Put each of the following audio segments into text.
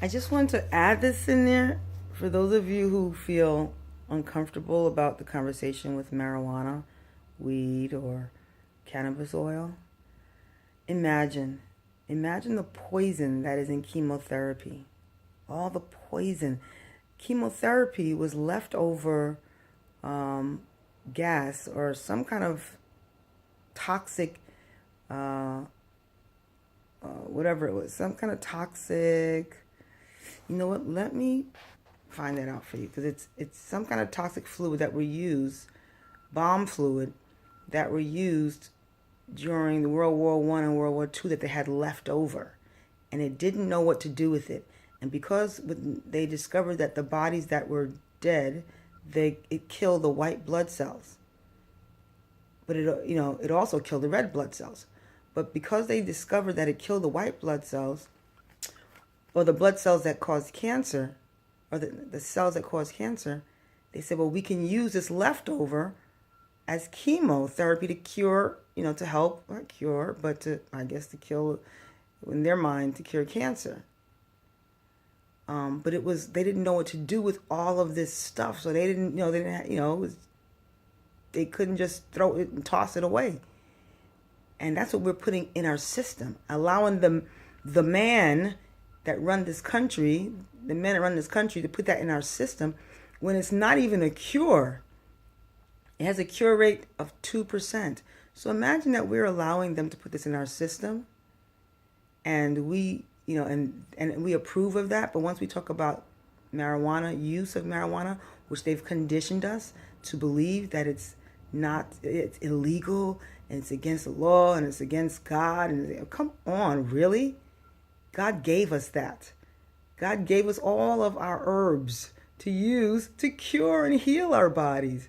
I just wanted to add this in there for those of you who feel uncomfortable about the conversation with marijuana, weed, or cannabis oil. Imagine, imagine the poison that is in chemotherapy. All the poison. Chemotherapy was leftover um, gas or some kind of toxic, uh, whatever it was, some kind of toxic. You know what? Let me find that out for you because it's some kind of toxic fluid that we use, bomb fluid that were used during the World War I and World War II that they had left over, and it didn't know what to do with it. And because they discovered that the bodies that were dead, it killed the white blood cells, but it also killed the red blood cells. But because they discovered that it killed the white blood cells, or the blood cells that cause cancer, or the cells that cause cancer, they said, well, we can use this leftover as chemotherapy to cure, to help, not cure, but I guess, to kill, in their mind, to cure cancer. But they didn't know what to do with all of this stuff, so they didn't, they didn't, they couldn't just throw it and toss it away. And that's what we're putting in our system, allowing the man that run this country, the men that run this country, to put that in our system when it's not even a cure. It has a cure rate of 2%. So imagine that we're allowing them to put this in our system, and we, and we approve of that. But once we talk about marijuana, use of marijuana, which they've conditioned us to believe that it's illegal and it's against the law and it's against God. And come on, really? God gave us that. God gave us all of our herbs to use to cure and heal our bodies.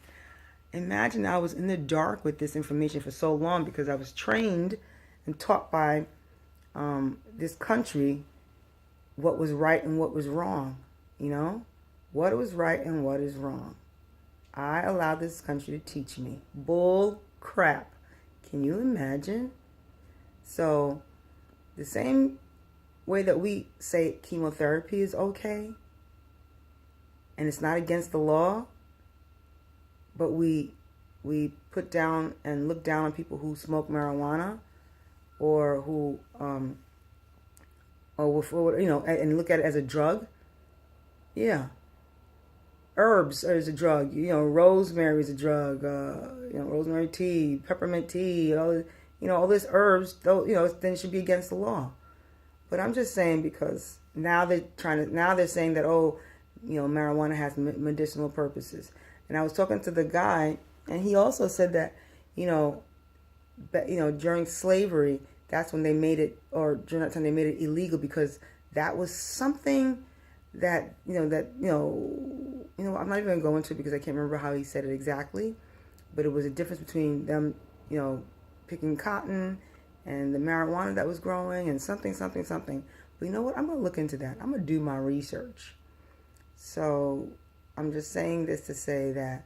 Imagine I was in the dark with this information for so long because I was trained and taught by this country what was right and what was wrong. What was right and what is wrong. I allowed this country to teach me. Bull crap. Can you imagine? So the same way that we say chemotherapy is okay and it's not against the law, but we put down and look down on people who smoke marijuana or who and look at it as a drug. Yeah, herbs is a drug. Rosemary is a drug. Rosemary tea, peppermint tea, all this herbs. Though then it should be against the law. But I'm just saying because now they're saying that marijuana has medicinal purposes. And I was talking to the guy, and he also said that during slavery, that's when they made it, or during that time they made it illegal because that was something that I'm not even gonna go into it because I can't remember how he said it exactly, but it was a difference between them, picking cotton and the marijuana that was growing and something. But you know what? I'm gonna look into that. I'm gonna do my research. So I'm just saying this to say that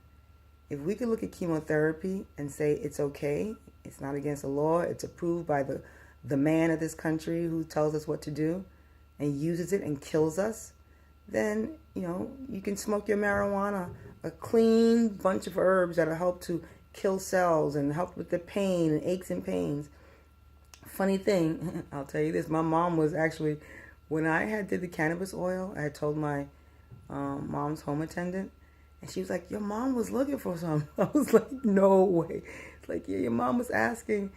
if we could look at chemotherapy and say it's okay, it's not against the law, it's approved by the man of this country who tells us what to do and uses it and kills us, then, you can smoke your marijuana, a clean bunch of herbs that'll help to kill cells and help with the pain and aches and pains. Funny thing, I'll tell you this, my mom was actually, when I did the cannabis oil, I had told my mom's home attendant, and she was like, your mom was looking for some. I was like, no way. It's like, yeah, your mom was asking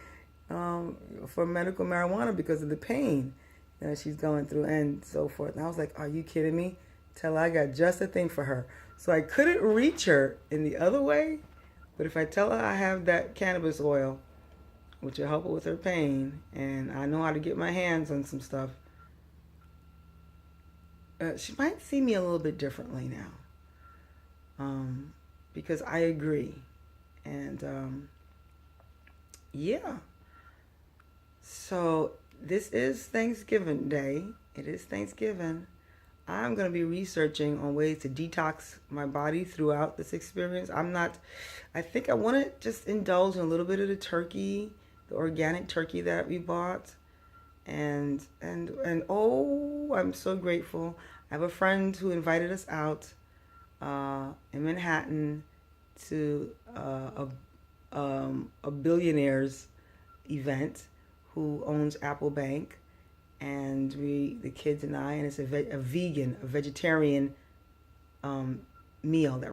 for medical marijuana because of the pain that she's going through and so forth. And I was like, are you kidding me? Tell her I got just a thing for her. So I couldn't reach her in the other way, but if I tell her I have that cannabis oil, which will help her with her pain, and I know how to get my hands on some stuff, she might see me a little bit differently now, because I agree. And yeah, so this is Thanksgiving Day. It is Thanksgiving. I'm going to be researching on ways to detox my body throughout this experience. I think I want to just indulge in a little bit of the turkey, the organic turkey that we bought, and oh, I'm so grateful. I have a friend who invited us out in Manhattan to a billionaire's event who owns Apple Bank, and the kids and I, and it's a vegetarian meal that